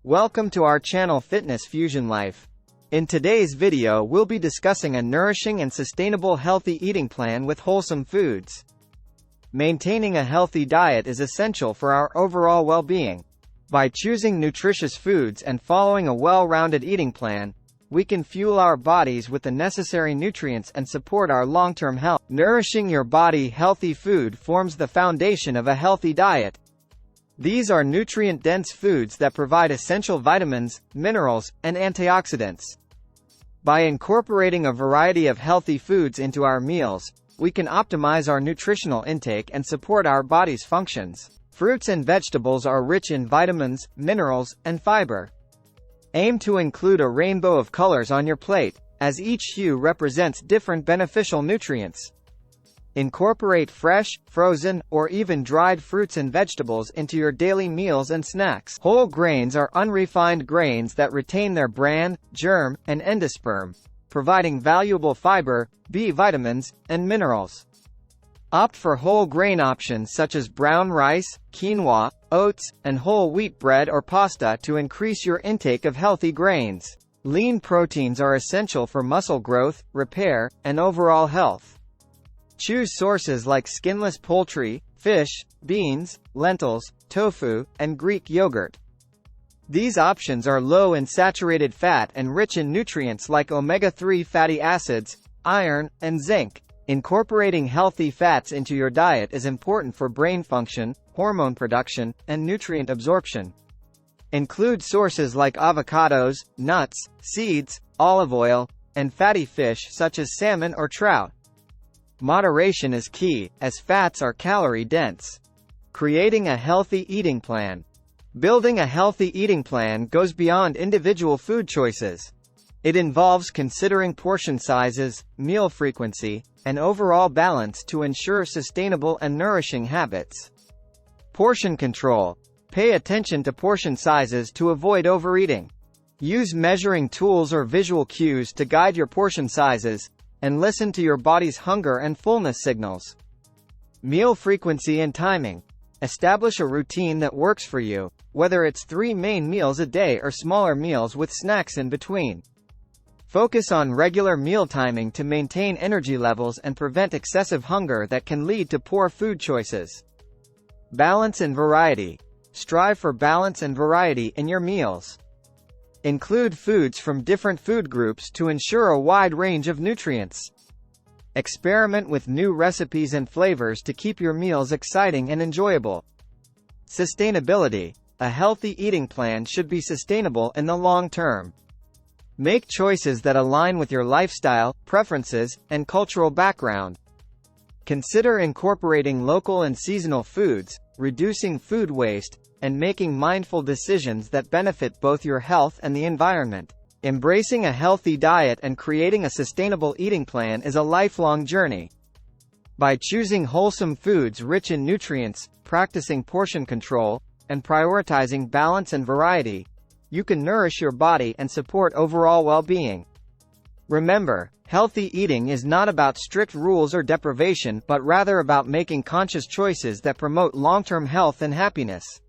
Welcome to our channel Fitness Fusion Life. In today's video we'll be discussing a nourishing and sustainable healthy eating plan with wholesome foods. Maintaining a healthy diet is essential for our overall well-being. By choosing nutritious foods and following a well-rounded eating plan, we can fuel our bodies with the necessary nutrients and support our long-term health. Nourishing your body. Healthy food forms the foundation of a healthy diet. These are nutrient-dense foods that provide essential vitamins, minerals, and antioxidants. By incorporating a variety of healthy foods into our meals, we can optimize our nutritional intake and support our body's functions. Fruits and vegetables are rich in vitamins, minerals, and fiber. Aim to include a rainbow of colors on your plate, as each hue represents different beneficial nutrients. Incorporate fresh, frozen, or even dried fruits and vegetables into your daily meals and snacks. Whole grains are unrefined grains that retain their bran, germ, and endosperm, providing valuable fiber, B vitamins, and minerals. Opt for whole grain options such as brown rice, quinoa, oats, and whole wheat bread or pasta to increase your intake of healthy grains. Lean proteins are essential for muscle growth, repair, and overall health. Choose sources like skinless poultry, fish, beans, lentils, tofu, and Greek yogurt. These options are low in saturated fat and rich in nutrients like omega-3 fatty acids, iron, and zinc. Incorporating healthy fats into your diet is important for brain function, hormone production, and nutrient absorption. Include sources like avocados, nuts, seeds, olive oil, and fatty fish such as salmon or trout. Moderation is key, as fats are calorie-dense. Creating a healthy eating plan. Building a healthy eating plan goes beyond individual food choices. It involves considering portion sizes, meal frequency, and overall balance to ensure sustainable and nourishing habits. Portion control. Pay attention to portion sizes to avoid overeating. Use measuring tools or visual cues to guide your portion sizes, and listen to your body's hunger and fullness signals. Meal frequency and timing. Establish a routine that works for you, whether it's 3 main meals a day or smaller meals with snacks in between. Focus on regular meal timing to maintain energy levels and prevent excessive hunger that can lead to poor food choices. Balance and variety. Strive for balance and variety in your meals. Include foods from different food groups to ensure a wide range of nutrients. Experiment with new recipes and flavors to keep your meals exciting and enjoyable. Sustainability. A healthy eating plan should be sustainable in the long term. Make choices that align with your lifestyle, preferences, and cultural background. Consider incorporating local and seasonal foods, reducing food waste, and making mindful decisions that benefit both your health and the environment. Embracing a healthy diet and creating a sustainable eating plan is a lifelong journey. By choosing wholesome foods rich in nutrients, practicing portion control, and prioritizing balance and variety, you can nourish your body and support overall well-being. Remember, healthy eating is not about strict rules or deprivation but rather about making conscious choices that promote long-term health and happiness.